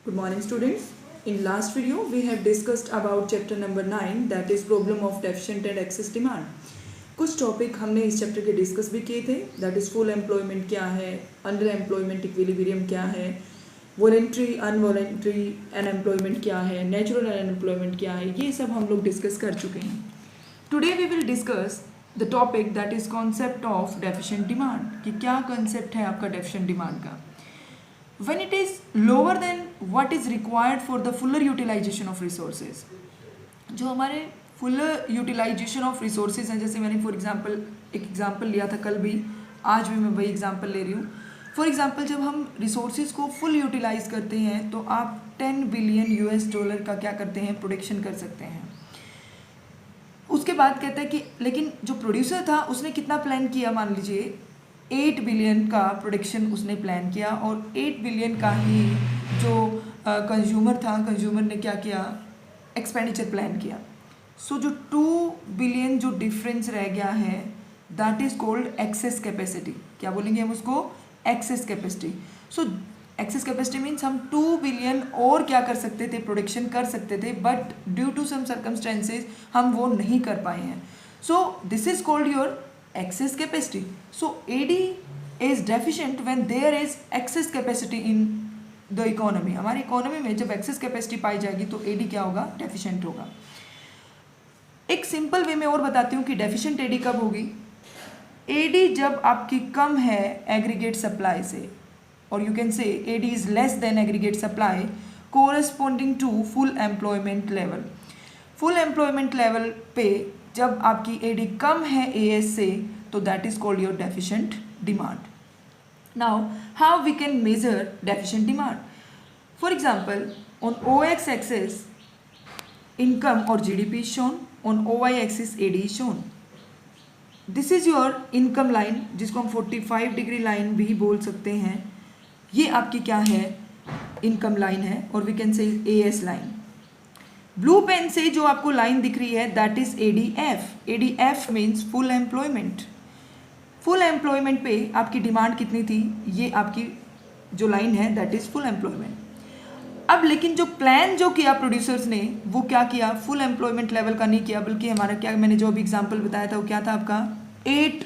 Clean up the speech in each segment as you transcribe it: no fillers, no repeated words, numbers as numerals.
Good morning students. In last video we have discussed about chapter number 9 that is problem of deficient and excess demand. कुछ topic हमने इस chapter के discuss भी किए थे that is full employment क्या है, अंडर एम्प्लॉयमेंट इक्विलिब्रियम क्या है, वॉलेंट्री अनवॉलेंट्री अनएम्प्लॉयमेंट क्या है, नेचुरल अनएम्प्लॉयमेंट क्या है, ये सब हम लोग डिस्कस कर चुके हैं. Today we will discuss the topic that is concept of deficient demand कि क्या कॉन्सेप्ट है आपका डेफिशिएंट डिमांड का. When it is lower than what is required for the fuller utilization of resources, जो हमारे फुलर यूटिलाइजेशन ऑफ रिसोर्सेज हैं, जैसे मैंने फॉर एग्जांपल एक एग्जांपल लिया था कल भी, आज भी मैं वही एग्जांपल ले रही हूँ. फॉर एग्जांपल जब हम रिसोर्सेज को फुल यूटिलाइज करते हैं तो आप 10 बिलियन यूएस डॉलर का क्या करते हैं, प्रोडक्शन कर सकते हैं. उसके बाद कहते हैं कि लेकिन जो प्रोड्यूसर था उसने कितना प्लान किया, मान लीजिए 8 बिलियन का प्रोडक्शन उसने प्लान किया और 8 बिलियन का ही जो कंज्यूमर था, कंज्यूमर ने क्या किया, एक्सपेंडिचर प्लान किया. सो जो 2 बिलियन जो डिफरेंस रह गया है that is called access capacity. क्या बोलेंगे हम उसको, एक्सेस कैपेसिटी. सो एक्सेस कैपेसिटी मीन्स हम 2 बिलियन और क्या कर सकते थे, प्रोडक्शन कर सकते थे, but due to some circumstances हम वो नहीं कर पाए हैं. So this is called your excess capacity. So AD is deficient when there is excess capacity in the economy. हमारी इकोनॉमी में जब excess capacity पाई जाएगी तो AD क्या होगा, deficient होगा. एक सिंपल वे में और बताती हूँ कि deficient AD कब होगी. AD जब आपकी कम है एग्रीगेट सप्लाई से, और यू कैन से AD is less than aggregate supply corresponding to full employment level. Full employment level पे जब आपकी AD कम है AS से तो that is called your deficient demand. Now how we can measure deficient demand. For example on OX axis income और GDP is shown, on OY axis AD is shown. This is your income line जिसको हम 45 degree line भी बोल सकते हैं. ये आपकी क्या है, इनकम लाइन है, और we can say AS line. Blue pen से जो आपको लाइन दिख रही है that is ADF. ADF means full employment. Full employment पे आपकी डिमांड कितनी थी, ये आपकी जो लाइन है दैट इज फुल एम्प्लॉयमेंट. अब लेकिन जो प्लान जो किया प्रोड्यूसर्स ने वो क्या किया, फुल एम्प्लॉयमेंट लेवल का नहीं किया, बल्कि हमारा क्या, मैंने जो अभी एग्जाम्पल बताया था वो क्या था आपका 8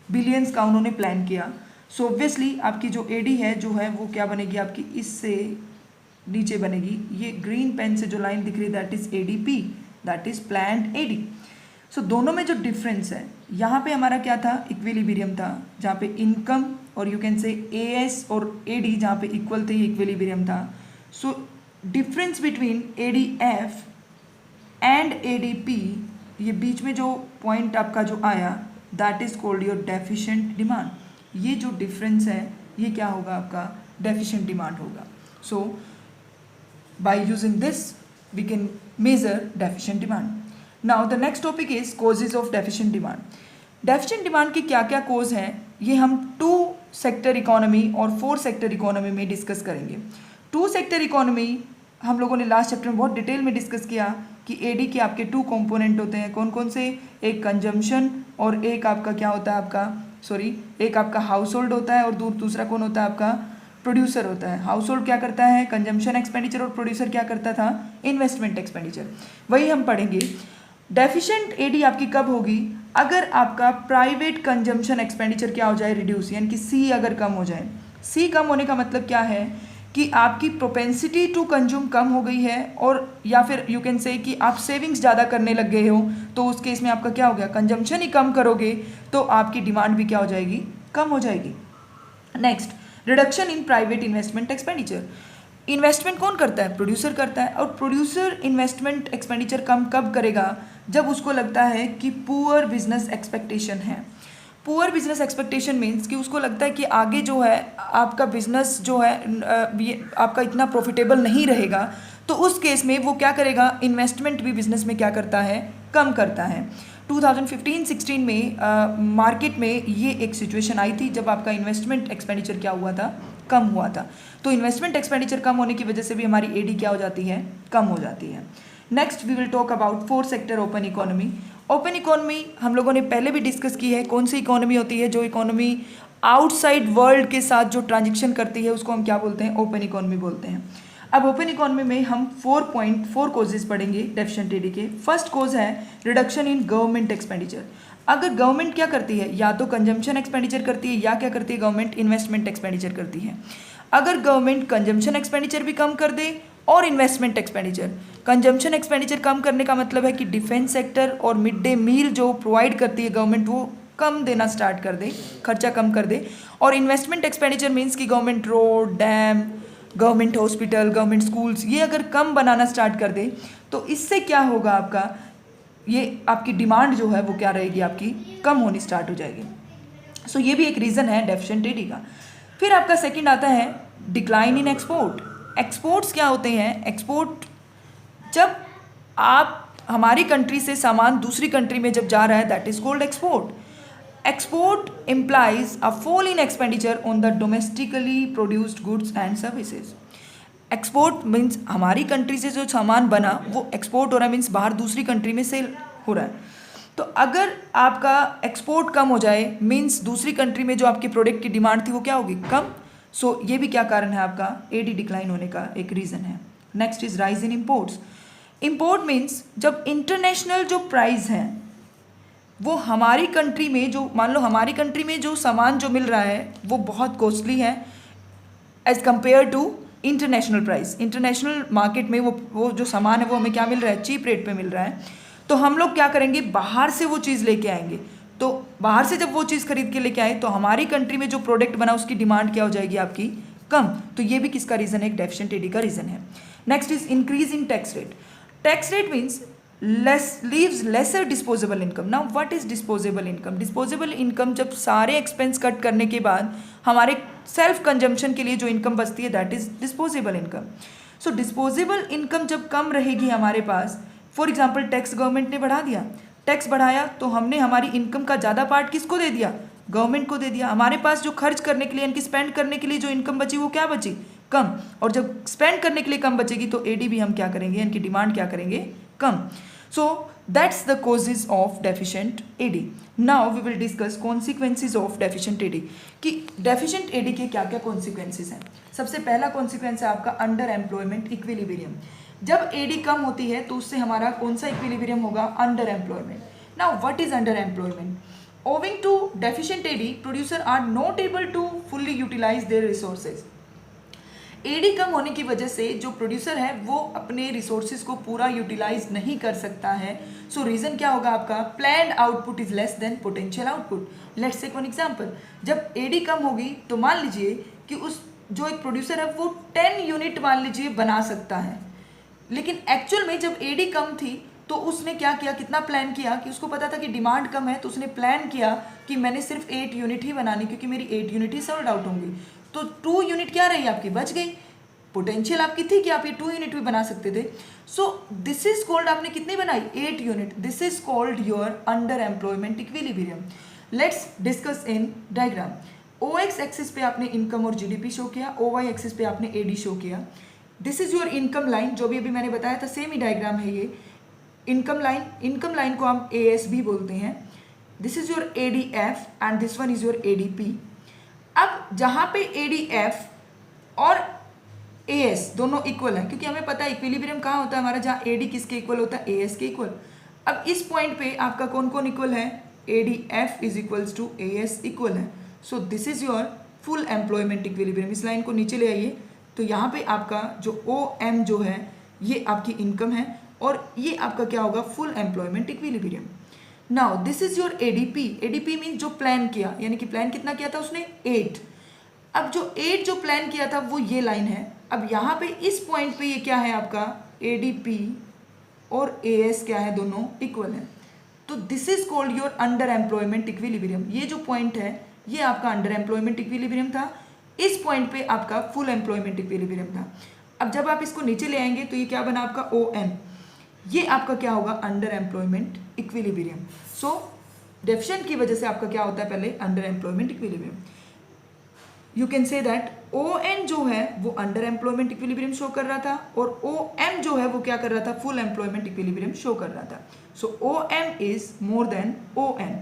बिलियंस का उन्होंने प्लान किया. सो ऑब्वियसली आपकी जो AD है जो है वो क्या बनेगी, आपकी इससे नीचे बनेगी. ये ग्रीन पेन से जो लाइन दिख रही है that is ADP, that is planned AD. सो दोनों में जो डिफरेंस है, यहाँ पे हमारा क्या था, इक्विलिब्रियम था, जहाँ पे इनकम और यू कैन से AS और AD जहाँ पे इक्वल थे, इक्विलिब्रियम था. So difference between ADF and ADP, ये बीच में जो पॉइंट आपका जो आया that is called your deficient demand. ये जो डिफरेंस है ये क्या होगा, आपका डेफिशिएंट डिमांड होगा. सो by using this we can measure deficient demand. Now the next topic is causes of deficient demand. Deficient demand के क्या क्या cause हैं ये हम 2 सेक्टर इकोनॉमी और 4 सेक्टर इकोनॉमी में डिस्कस करेंगे. 2 सेक्टर इकोनॉमी हम लोगों ने लास्ट चैप्टर में बहुत डिटेल में डिस्कस किया कि AD के आपके 2 कंपोनेंट होते हैं. कौन कौन से, एक कंजम्पशन और एक आपका क्या होता है आपका, एक आपका हाउस होल्ड होता है और दूसरा कौन होता है आपका, प्रोड्यूसर होता है. हाउस होल्ड क्या करता है, कंजम्पशन एक्सपेंडिचर, और प्रोड्यूसर क्या करता था, इन्वेस्टमेंट एक्सपेंडिचर. वही हम पढ़ेंगे. डेफिशिएंट AD आपकी कब होगी, अगर आपका प्राइवेट कंजम्पशन एक्सपेंडिचर क्या हो जाए, रिड्यूस, यानी कि C अगर कम हो जाए. C कम होने का मतलब क्या है कि आपकी प्रोपेंसिटी टू कंज्यूम कम हो गई है, और या फिर यू कैन से कि आप सेविंग्स ज़्यादा करने लग गए हो, तो उस केस में आपका क्या हो गया, कंजम्पशन ही कम करोगे तो आपकी डिमांड भी क्या हो जाएगी, कम हो जाएगी. Next, reduction in private investment expenditure. Investment कौन करता है, प्रोड्यूसर करता है, और प्रोड्यूसर इन्वेस्टमेंट एक्सपेंडिचर कम कब करेगा, जब उसको लगता है कि पुअर बिजनेस एक्सपेक्टेशन है. पुअर बिजनेस एक्सपेक्टेशन मीन्स कि उसको लगता है कि आगे जो है आपका बिजनेस जो है ये आपका इतना प्रॉफिटेबल नहीं रहेगा, तो उस केस में वो क्या करेगा, इन्वेस्टमेंट भी बिजनेस में क्या करता है, कम करता है. 2015-16 में मार्केट में ये एक सिचुएशन आई थी जब आपका इन्वेस्टमेंट एक्सपेंडिचर क्या हुआ था, कम हुआ था. तो इन्वेस्टमेंट एक्सपेंडिचर कम होने की वजह से भी हमारी AD क्या हो जाती है, कम हो जाती है. Next we will talk about 4 sector open economy. Open economy हम लोगों ने पहले भी डिस्कस की है. कौन सी इकोनॉमी होती है, जो इकोनॉमी आउटसाइड वर्ल्ड के साथ जो ट्रांजेक्शन करती है उसको हम क्या बोलते हैं, ओपन इकोनॉमी बोलते हैं. अब ओपन इकोनॉमी में हम 4.4 कॉजेज पढ़ेंगे डेफिशिएंट एडी के। फर्स्ट कॉज है रिडक्शन इन गवर्नमेंट एक्सपेंडिचर। अगर गवर्नमेंट क्या करती है, या तो कंजम्पशन एक्सपेंडिचर करती है या क्या करती है गवर्नमेंट, इन्वेस्टमेंट एक्सपेंडिचर करती है। अगर गवर्नमेंट कंजम्पशन एक्सपेंडिचर भी कम कर दे और इन्वेस्टमेंट एक्सपेंडिचर, कंजम्पशन एक्सपेंडिचर कम करने का मतलब है कि डिफेंस सेक्टर और मिड डे मील जो प्रोवाइड करती है गवर्नमेंट वो कम देना स्टार्ट कर दे, खर्चा कम कर दे। और इन्वेस्टमेंट एक्सपेंडिचर मीन्स कि government road, dam, government hospital, government schools ये अगर कम बनाना स्टार्ट कर दे तो इससे क्या होगा, आपका ये आपकी डिमांड जो है वो क्या रहेगी, आपकी कम होनी स्टार्ट हो जाएगी। सो ये भी एक रीज़न है डेफिशिएंट एडी का। फिर आपका सेकंड आता है डिक्लाइन इन एक्सपोर्ट। एक्सपोर्ट्स क्या होते हैं, एक्सपोर्ट जब आप हमारी कंट्री से सामान दूसरी कंट्री में जब जा रहा है that is called export. Export implies a fall in expenditure on the domestically produced goods and services. Export means हमारी कंट्री से जो सामान बना वो एक्सपोर्ट हो रहा है, मीन्स बाहर दूसरी कंट्री में सेल हो रहा है। तो अगर आपका एक्सपोर्ट कम हो जाए मीन्स दूसरी कंट्री में जो आपकी प्रोडक्ट की डिमांड थी वो क्या होगी, कम। सो ये भी क्या कारण है, आपका एडी डिक्लाइन होने का एक रीज़न है। Next is rise in imports. Import means जब इंटरनेशनल जो प्राइस है वो हमारी कंट्री में जो, मान लो हमारी कंट्री में जो सामान जो मिल रहा है वो बहुत कॉस्टली है as compare to international price. International market में वो जो सामान है वो हमें क्या मिल रहा है, चीप रेट पे मिल रहा है। तो हम लोग क्या करेंगे, बाहर से वो चीज़ लेके आएंगे। तो बाहर से जब वो चीज़ खरीद के लेके आए तो हमारी कंट्री में जो प्रोडक्ट बना उसकी डिमांड क्या हो जाएगी, आपकी कम। तो ये भी किसका रीज़न है, एक डेफिशिएंट एडी का रीज़न है। Next is increase in tax rate. Tax rate means leaves lesser disposable income. Now what is disposable income? Disposable income जब सारे एक्सपेंस कट करने के बाद हमारे सेल्फ कंजम्पशन के लिए जो इनकम बचती है that is disposable income. So disposable income जब कम रहेगी हमारे पास, फॉर एग्जाम्पल टैक्स गवर्नमेंट ने बढ़ा दिया, टैक्स बढ़ाया तो हमने हमारी इनकम का ज़्यादा पार्ट किसको दे दिया, गवर्नमेंट को दे दिया। हमारे पास जो खर्च करने के लिए यानी कि स्पेंड करने के लिए जो इनकम बची वो क्या बची, कम। और जब स्पेंड करने के लिए कम बचेगी तो एडी भी हम क्या करेंगे, इनकी डिमांड क्या करेंगे, कम। So that's the causes of deficient AD. Now we will discuss consequences of deficient AD, कि डेफिशिएंट एडी के क्या क्या कॉन्सिक्वेंसेज हैं। सबसे पहला कॉन्सिक्वेंस है आपका अंडर एम्प्लॉयमेंट इक्विलिब्रियम। जब एडी कम होती है तो उससे हमारा कौन सा इक्विलिब्रियम होगा, under employment. Now what is under employment? Owing to deficient AD producer are not able to fully utilise their resources. AD कम होने की वजह से जो प्रोड्यूसर है वो अपने रिसोर्सेज को पूरा यूटिलाइज नहीं कर सकता है। सो रीजन क्या होगा आपका, planned output is less than potential output. Let's take one example. जब एडी कम होगी तो मान लीजिए कि उस जो एक प्रोड्यूसर है वो 10 यूनिट मान लीजिए बना सकता है, लेकिन एक्चुअल में जब एडी कम थी तो उसने क्या किया, कितना प्लान किया कि उसको पता था कि डिमांड कम है तो उसने प्लान किया कि मैंने सिर्फ 8 यूनिट ही बनानी, क्योंकि मेरी 8 यूनिट ही सोल्ड आउट होंगी। तो 2 यूनिट क्या रही, आपकी बच गई। पोटेंशियल आपकी थी कि आप ये 2 यूनिट भी बना सकते थे। सो दिस इज कॉल्ड, आपने कितनी बनाई, 8 unit. This is called your under employment equilibrium. Let's discuss in diagram. O X axis पे आपने इनकम और जीडीपी शो किया, ओ वाई एक्सिस पे आपने एडी शो किया। This is your income line, जो भी अभी मैंने बताया था सेम ही डायग्राम है ये। इनकम लाइन को हम एएस भी बोलते हैं। This is your ADF and this one is your ADP. अब जहां पे एडीएफ और एएस दोनों इक्वल है, क्योंकि हमें पता है इक्विलिब्रियम कहाँ होता है हमारा, जहाँ एडी किसके इक्वल होता है, एएस के इक्वल। अब इस पॉइंट पे आपका कौन कौन इक्वल है, ADF is equals to AS equal है। So this is your full employment equilibrium. इस लाइन को नीचे ले आइए तो यहाँ पे आपका जो ओ एम जो है ये आपकी इनकम है और ये आपका क्या होगा, full employment equilibrium. Now this is your ADP. ADP mean जो प्लान किया, यानी कि प्लान कितना किया था उसने, 8। अब जो 8 जो प्लान किया था वो ये लाइन है। अब यहाँ पे इस पॉइंट पे ये क्या है आपका, एडीपी और एएस क्या है, दोनों इक्वल है। तो this is called your under employment equilibrium. ये जो पॉइंट है ये आपका अंडर एम्प्लॉयमेंट इक्विलिब्रियम था, इस पॉइंट पे आपका फुल एम्प्लॉयमेंट इक्विलिब्रियम था। अब जब आप इसको नीचे ले आएंगे तो ये क्या बना आपका, ओ एम। ये आपका क्या होगा, under employment equilibrium. So deficient की वजह से आपका क्या होता है, पहले under employment equilibrium. You can say that O N जो है वो अंडर एम्प्लॉयमेंट इक्विलिब्रियम शो कर रहा था और ओ एम जो है वो क्या कर रहा था, फुल एम्प्लॉयमेंट इक्विलिब्रियम शो कर रहा था। So O M is more than O N.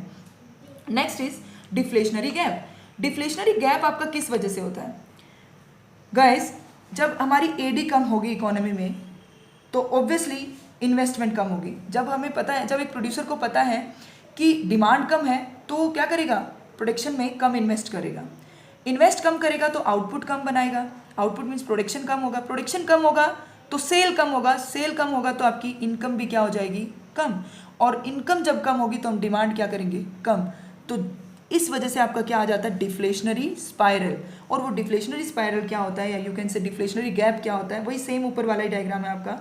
Next is deflationary gap. Deflationary gap आपका किस वजह से होता है गाइस, जब हमारी एडी कम होगी इकोनॉमी में तो ऑब्वियसली इन्वेस्टमेंट कम होगी। जब हमें पता है, जब एक प्रोड्यूसर को पता है कि डिमांड कम है तो वो क्या करेगा, प्रोडक्शन में कम इन्वेस्ट करेगा। इन्वेस्ट कम करेगा तो आउटपुट कम बनाएगा, आउटपुट मीन्स प्रोडक्शन कम होगा, प्रोडक्शन कम होगा तो सेल कम होगा, सेल कम होगा तो आपकी इनकम भी क्या हो जाएगी, कम। और इनकम जब कम होगी तो हम डिमांड क्या करेंगे, कम। तो इस वजह से आपका क्या आ जाता है, डिफ्लेशनरी स्पाइरल। और वो डिफ्लेशनरी स्पाइरल क्या होता है, या यू कैन से डिफ्लेशनरी गैप क्या होता है, वही सेम ऊपर वाला ही डायग्राम है आपका।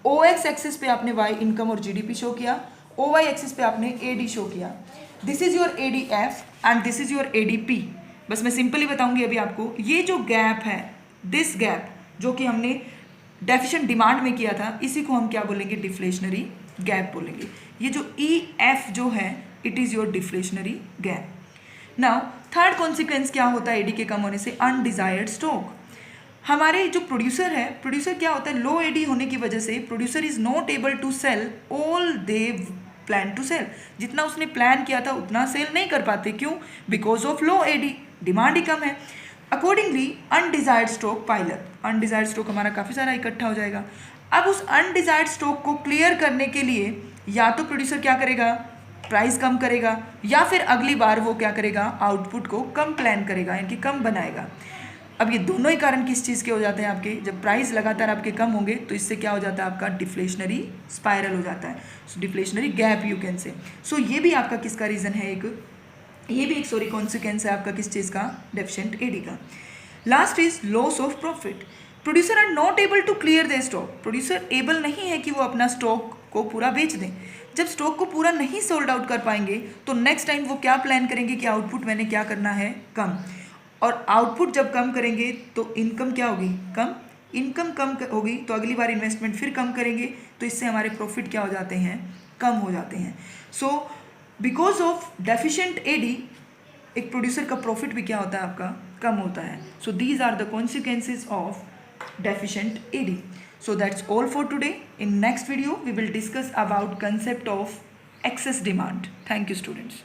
ओ एक्स एक्सिस पे आपने वाई इनकम और जीडीपी शो किया, ओ वाई एक्सिस पे आपने एडी शो किया। This is your ADF and this is your ADP. बस मैं सिंपली बताऊंगी अभी आपको, ये जो गैप है, दिस गैप जो कि हमने डेफिशिएंट डिमांड में किया था, इसी को हम क्या बोलेंगे, डिफ्लेशनरी गैप बोलेंगे। ये जो ई एफ जो है, it is your deflationary gap. Now third consequence क्या होता है एडी के कम होने से, अनडिजायर्ड स्टॉक। हमारे जो प्रोड्यूसर है, प्रोड्यूसर क्या होता है, लो एडी होने की वजह से producer is not able to sell all they plan to sell. जितना उसने प्लान किया था उतना सेल नहीं कर पाते, क्यों, because of low AD, demand ही कम है। Accordingly undesired stock pile up, undesired stock हमारा काफ़ी सारा इकट्ठा हो जाएगा। अब उस अनडिजायर्ड स्टॉक को क्लियर करने के लिए या तो प्रोड्यूसर क्या करेगा, प्राइस कम करेगा, या फिर अगली बार वो क्या करेगा, आउटपुट को कम प्लान करेगा, यानी कि कम बनाएगा। अब ये दोनों ही कारण किस चीज़ के हो जाते हैं आपके, जब प्राइस लगातार आपके कम होंगे तो इससे क्या हो जाता है, आपका डिफ्लेशनरी स्पाइरल हो जाता है, so deflationary gap you can say. So ये भी आपका किसका रीज़न है, ये भी एक सॉरी कॉन्सिक्वेंस है आपका किस चीज़ का, डेफिशिएंट एडी का। Last is loss of profit. Producer are not able to clear their stock. Producer able नहीं है कि वो अपना स्टॉक को पूरा बेच दें। जब स्टॉक को पूरा नहीं सोल्ड आउट कर पाएंगे तो नेक्स्ट टाइम वो क्या प्लान करेंगे कि आउटपुट मैंने क्या करना है, कम। और आउटपुट जब कम करेंगे तो इनकम क्या होगी, कम। इनकम कम होगी तो अगली बार इन्वेस्टमेंट फिर कम करेंगे, तो इससे हमारे प्रॉफिट क्या हो जाते हैं, कम हो जाते हैं। So because of deficient AD एक प्रोड्यूसर का प्रॉफिट भी क्या होता है, आपका कम होता है। So these are the consequences of deficient AD. So that's all for today. In next video we will discuss about concept of excess demand. Thank you students.